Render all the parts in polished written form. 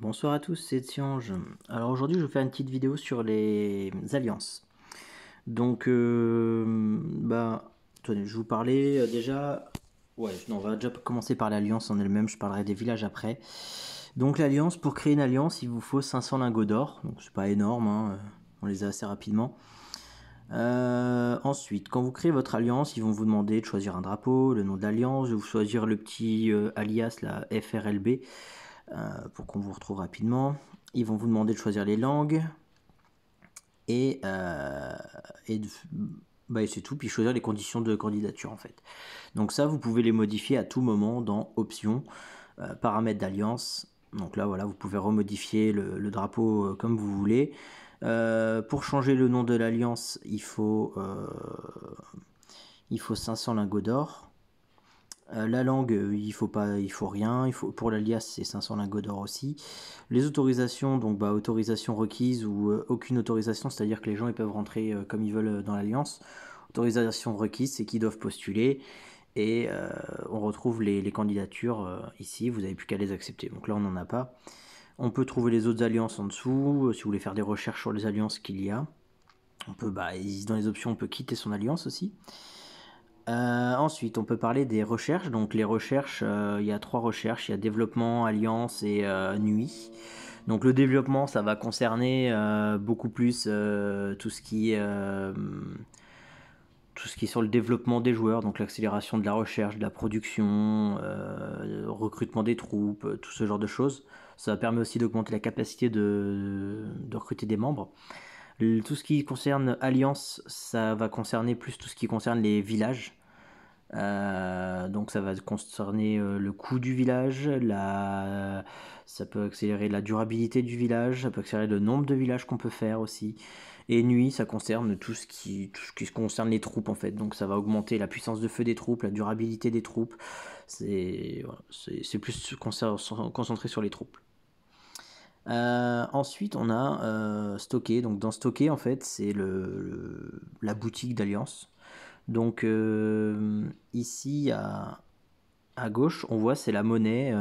Bonsoir à tous, c'est Tiange. Alors aujourd'hui, je vais faire une petite vidéo sur les alliances. Donc, tenez, je vous parlais déjà. Ouais, non, on va déjà commencer par l'alliance en elle-même. Je parlerai des villages après. Donc, l'alliance, pour créer une alliance, il vous faut 500 lingots d'or. Donc, c'est pas énorme, hein, on les a assez rapidement. Ensuite, quand vous créez votre alliance, ils vont vous demander de choisir un drapeau, le nom de l'alliance, de vous choisir le petit alias, la FRLB, pour qu'on vous retrouve rapidement. Ils vont vous demander de choisir les langues et, c'est tout, puis choisir les conditions de candidature en fait. Donc ça, vous pouvez les modifier à tout moment dans Options, paramètres d'alliance. Donc là, voilà, vous pouvez remodifier le drapeau comme vous voulez. Pour changer le nom de l'alliance, il faut 500 lingots d'or. La langue, il faut rien. Pour l'alias, c'est 500 lingots d'or aussi. Les autorisations, donc autorisation requise ou aucune autorisation, c'est-à-dire que les gens ils peuvent rentrer comme ils veulent dans l'alliance. Autorisation requise, c'est qu'ils doivent postuler. Et on retrouve les candidatures ici, vous n'avez plus qu'à les accepter. Donc là, on n'en a pas. On peut trouver les autres alliances en dessous, si vous voulez faire des recherches sur les alliances qu'il y a. On peut, dans les options, on peut quitter son alliance aussi. Ensuite, on peut parler des recherches. Donc les recherches, il y a 3 recherches. Il y a développement, alliance et nuit. Donc le développement, ça va concerner beaucoup plus tout ce qui est sur le développement des joueurs, donc l'accélération de la recherche, de la production, recrutement des troupes, tout ce genre de choses. Ça permet aussi d'augmenter la capacité de recruter des membres. Tout ce qui concerne Alliance, ça va concerner plus tout ce qui concerne les villages. Donc ça va concerner le coût du village, ça peut accélérer la durabilité du village, ça peut accélérer le nombre de villages qu'on peut faire aussi. Et nuit, ça concerne tout ce qui concerne les troupes en fait. Donc ça va augmenter la puissance de feu des troupes, la durabilité des troupes. C'est plus concentré sur les troupes. Ensuite, on a stocké. Donc dans stocker, en fait, c'est la boutique d'Alliance. Donc ici à gauche, on voit c'est la monnaie.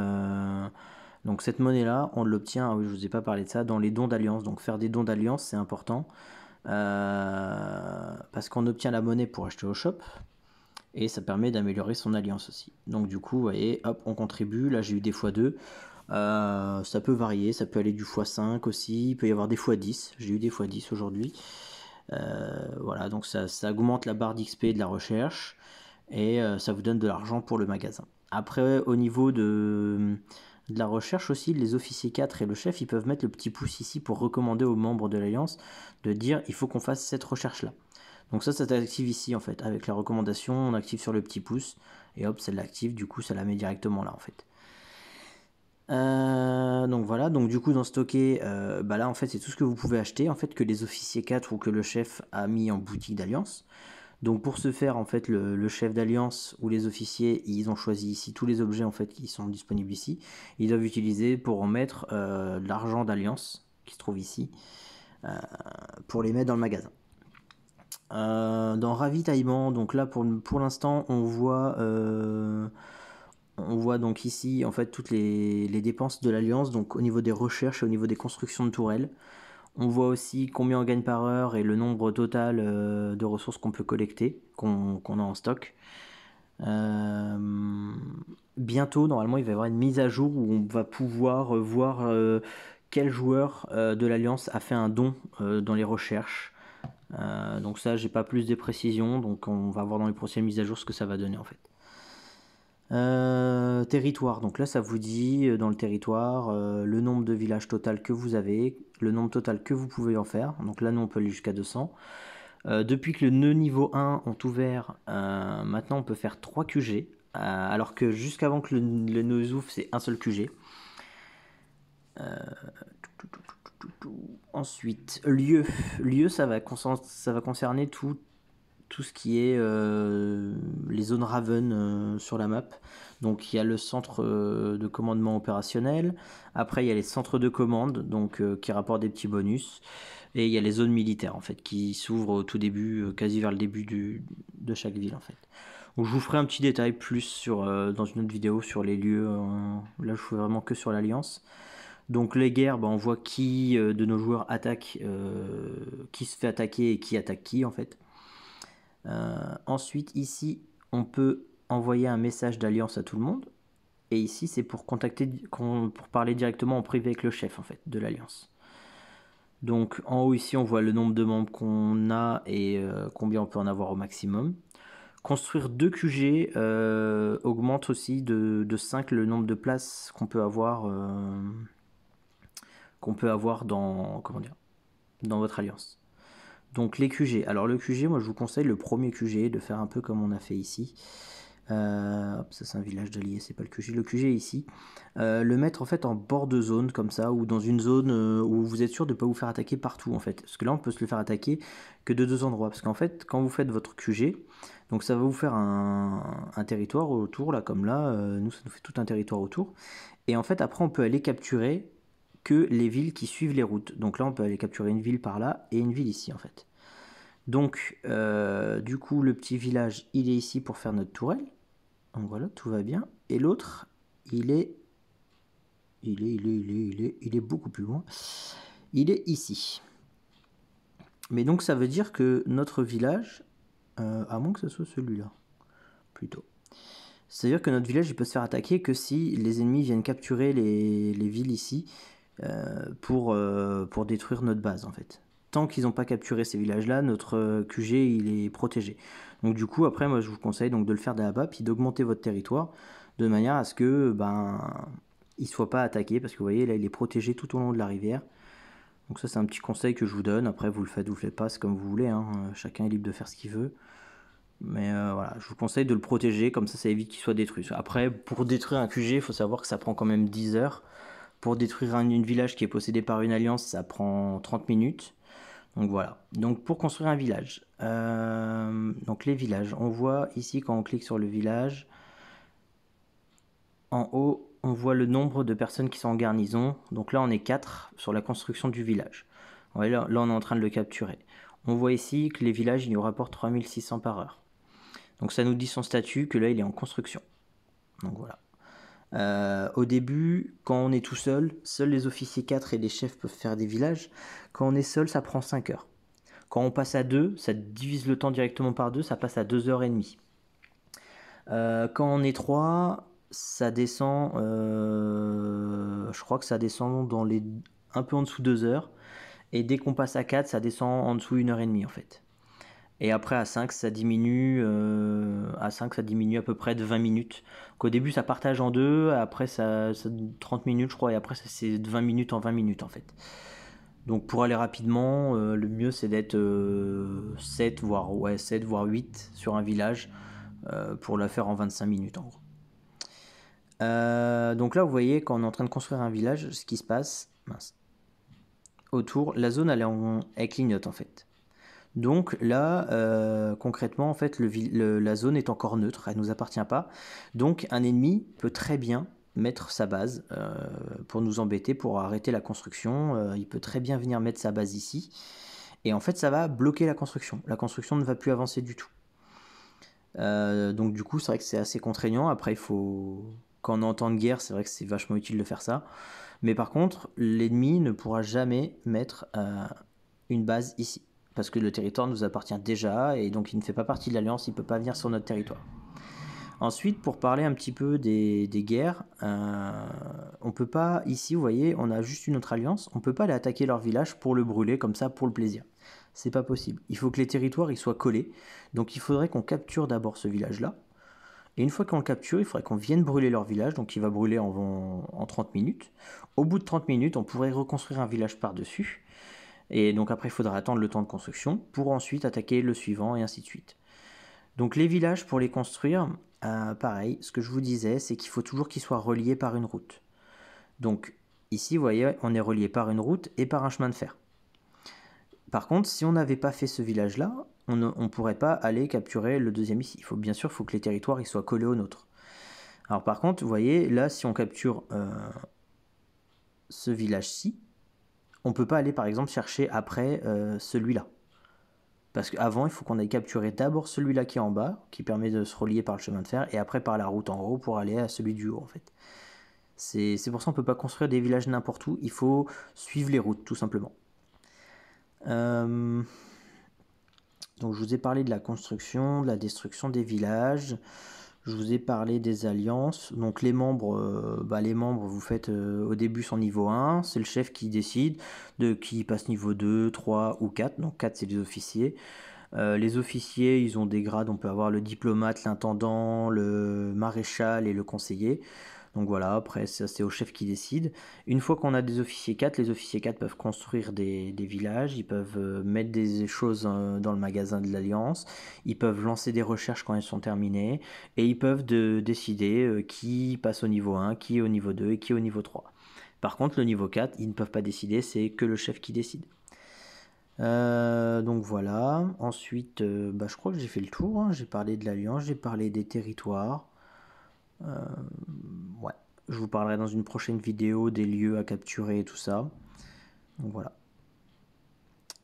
Donc cette monnaie-là, on l'obtient, je vous ai pas parlé de ça, dans les dons d'alliance. Donc faire des dons d'alliance, c'est important. Parce qu'on obtient la monnaie pour acheter au shop. Et ça permet d'améliorer son alliance aussi. Donc du coup, vous voyez, hop, on contribue. Là, j'ai eu des x2. Ça peut varier, ça peut aller du x5 aussi. Il peut y avoir des x10. J'ai eu des x10 aujourd'hui. Voilà, donc ça augmente la barre d'XP de la recherche et ça vous donne de l'argent pour le magasin. Après, au niveau de la recherche aussi, les officiers 4 et le chef, ils peuvent mettre le petit pouce ici pour recommander aux membres de l'Alliance de dire il faut qu'on fasse cette recherche-là. Donc ça s'active ici en fait. Avec la recommandation, on active sur le petit pouce et hop, ça l'active, du coup ça la met directement là en fait. Donc voilà, donc du coup dans stocker, là en fait c'est tout ce que vous pouvez acheter en fait que les officiers 4 ou que le chef a mis en boutique d'alliance. Donc pour ce faire en fait le chef d'alliance ou les officiers ils ont choisi ici tous les objets en fait qui sont disponibles ici. Ils doivent utiliser pour en mettre l'argent d'alliance qui se trouve ici pour les mettre dans le magasin. Dans ravitaillement, donc là pour l'instant on voit donc ici en fait toutes les dépenses de l'Alliance, donc au niveau des recherches et au niveau des constructions de tourelles. On voit aussi combien on gagne par heure et le nombre total de ressources qu'on peut collecter, qu'on a en stock. Bientôt, normalement, il va y avoir une mise à jour où on va pouvoir voir quel joueur de l'Alliance a fait un don dans les recherches. Donc ça, j'ai pas plus de précisions, donc on va voir dans les prochaines mises à jour ce que ça va donner en fait. Territoire, donc là ça vous dit dans le territoire le nombre de villages total que vous avez, le nombre total que vous pouvez en faire. Donc là nous on peut aller jusqu'à 200. Depuis que le nœud niveau 1 ont ouvert, maintenant on peut faire 3 QG, alors que jusqu'avant que le nœud ouvre c'est un seul QG. Ensuite, lieu, ça va concerner tout ce qui est les zones Raven sur la map. Donc il y a le centre de commandement opérationnel. Après il y a les centres de commande donc qui rapportent des petits bonus. Et il y a les zones militaires en fait qui s'ouvrent au tout début, quasi vers le début de chaque ville en fait. Donc je vous ferai un petit détail plus dans une autre vidéo sur les lieux. Là je fais vraiment que sur l'Alliance. Donc les guerres, on voit qui de nos joueurs attaque, qui se fait attaquer et qui attaque qui en fait. Ensuite ici, on peut envoyer un message d'alliance à tout le monde. Et ici, c'est pour pour parler directement en privé avec le chef en fait de l'alliance. Donc en haut ici, on voit le nombre de membres qu'on a et combien on peut en avoir au maximum. Construire 2 QG augmente aussi de 5 le nombre de places qu'on peut avoir dans, comment dire, dans votre alliance. Donc les QG. Alors le QG, moi je vous conseille le premier QG de faire un peu comme on a fait ici. Ça c'est un village d'alliés, c'est pas le QG. Le QG est ici. Le mettre en fait en bord de zone comme ça, ou dans une zone où vous êtes sûr de ne pas vous faire attaquer partout en fait. Parce que là on peut se le faire attaquer que de 2 endroits. Parce qu'en fait quand vous faites votre QG, donc ça va vous faire un territoire autour, là comme là, nous ça nous fait tout un territoire autour. Et en fait après on peut aller capturer que les villes qui suivent les routes. Donc là on peut aller capturer une ville par là et une ville ici en fait. Donc du coup le petit village il est ici pour faire notre tourelle. Donc voilà, tout va bien. Et l'autre, il est beaucoup plus loin. Il est ici. Mais donc ça veut dire que notre village, à moins que ce soit celui-là, plutôt. C'est-à-dire que notre village, il peut se faire attaquer que si les ennemis viennent capturer les villes ici pour détruire notre base en fait. Tant qu'ils n'ont pas capturé ces villages-là, notre QG il est protégé. Donc du coup, après, moi je vous conseille donc de le faire de là-bas, puis d'augmenter votre territoire de manière à ce que il ne soit pas attaqué, parce que vous voyez là il est protégé tout au long de la rivière. Donc ça c'est un petit conseil que je vous donne. Après vous le faites ou vous le faites pas, c'est comme vous voulez. Hein. Chacun est libre de faire ce qu'il veut. Mais voilà, je vous conseille de le protéger, comme ça évite qu'il soit détruit. Après, pour détruire un QG, il faut savoir que ça prend quand même 10 heures. Pour détruire un village qui est possédé par une alliance, ça prend 30 minutes. Donc voilà. Donc pour construire un village. Donc les villages. On voit ici quand on clique sur le village. En haut, on voit le nombre de personnes qui sont en garnison. Donc là, on est 4 sur la construction du village. Là, on est en train de le capturer. On voit ici que les villages, ils nous rapportent 3600 par heure. Donc ça nous dit son statut, que là, il est en construction. Donc voilà. Au début, quand on est tout seul, seuls les officiers 4 et les chefs peuvent faire des villages. Quand on est seul, ça prend 5 heures. Quand on passe à 2, ça divise le temps directement par 2, ça passe à 2h30. Quand on est 3, ça descend, je crois que ça descend un peu en dessous 2 heures. Et dès qu'on passe à 4, ça descend en dessous 1h30 en fait. Et après à 5, ça diminue à peu près de 20 minutes. Donc, au début, ça partage en deux, après ça 30 minutes, je crois, et après c'est de 20 minutes en 20 minutes en fait. Donc pour aller rapidement, le mieux c'est d'être 7 voire 8 sur un village pour la faire en 25 minutes en gros. Donc là, vous voyez, quand on est en train de construire un village, ce qui se passe, autour, la zone elle clignote en fait. Donc là, concrètement, en fait, la zone est encore neutre, elle ne nous appartient pas. Donc un ennemi peut très bien mettre sa base pour nous embêter, pour arrêter la construction. Il peut très bien venir mettre sa base ici. Et en fait, ça va bloquer la construction. La construction ne va plus avancer du tout. Donc du coup, c'est vrai que c'est assez contraignant. Après, quand on est en temps de guerre, c'est vrai que c'est vachement utile de faire ça. Mais par contre, l'ennemi ne pourra jamais mettre une base ici. Parce que le territoire nous appartient déjà, et donc il ne fait pas partie de l'Alliance, il ne peut pas venir sur notre territoire. Ensuite, pour parler un petit peu des guerres, on peut pas, ici vous voyez, on a juste une autre alliance, on peut pas aller attaquer leur village pour le brûler comme ça pour le plaisir. C'est pas possible. Il faut que les territoires ils soient collés, donc il faudrait qu'on capture d'abord ce village-là. Et une fois qu'on le capture, il faudrait qu'on vienne brûler leur village, donc il va brûler en 30 minutes. Au bout de 30 minutes, on pourrait reconstruire un village par-dessus. Et donc après, il faudra attendre le temps de construction pour ensuite attaquer le suivant et ainsi de suite. Donc les villages, pour les construire, pareil, ce que je vous disais, c'est qu'il faut toujours qu'ils soient reliés par une route. Donc ici, vous voyez, on est relié par une route et par un chemin de fer. Par contre, si on n'avait pas fait ce village-là, on ne pourrait pas aller capturer le deuxième ici. Bien sûr, il faut que les territoires ils soient collés aux nôtres. Alors par contre, vous voyez, là, si on capture ce village-ci, on ne peut pas aller par exemple chercher après celui-là. Parce qu'avant, il faut qu'on aille capturer d'abord celui-là qui est en bas, qui permet de se relier par le chemin de fer, et après par la route en haut pour aller à celui du haut en fait. C'est pour ça qu'on ne peut pas construire des villages n'importe où, il faut suivre les routes tout simplement. Donc je vous ai parlé de la construction, de la destruction des villages, je vous ai parlé des alliances. Donc les membres vous faites au début son niveau 1, c'est le chef qui décide de qui passe niveau 2, 3 ou 4. Donc 4 c'est les officiers. Les officiers, ils ont des grades, on peut avoir le diplomate, l'intendant, le maréchal et le conseiller. Donc voilà, après ça c'est au chef qui décide. Une fois qu'on a des officiers 4, les officiers 4 peuvent construire des villages, ils peuvent mettre des choses dans le magasin de l'Alliance, ils peuvent lancer des recherches quand elles sont terminées, et ils peuvent décider qui passe au niveau 1, qui est au niveau 2 et qui est au niveau 3. Par contre, le niveau 4, ils ne peuvent pas décider, c'est que le chef qui décide. Donc voilà. Ensuite, je crois que j'ai fait le tour, hein. J'ai parlé de l'Alliance, j'ai parlé des territoires. Ouais. Je vous parlerai dans une prochaine vidéo des lieux à capturer et tout ça. Donc voilà.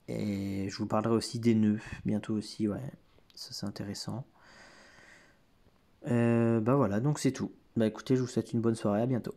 Et je vous parlerai aussi des nœuds bientôt aussi, ouais. Ça c'est intéressant. Voilà, donc c'est tout. Écoutez, je vous souhaite une bonne soirée, à bientôt.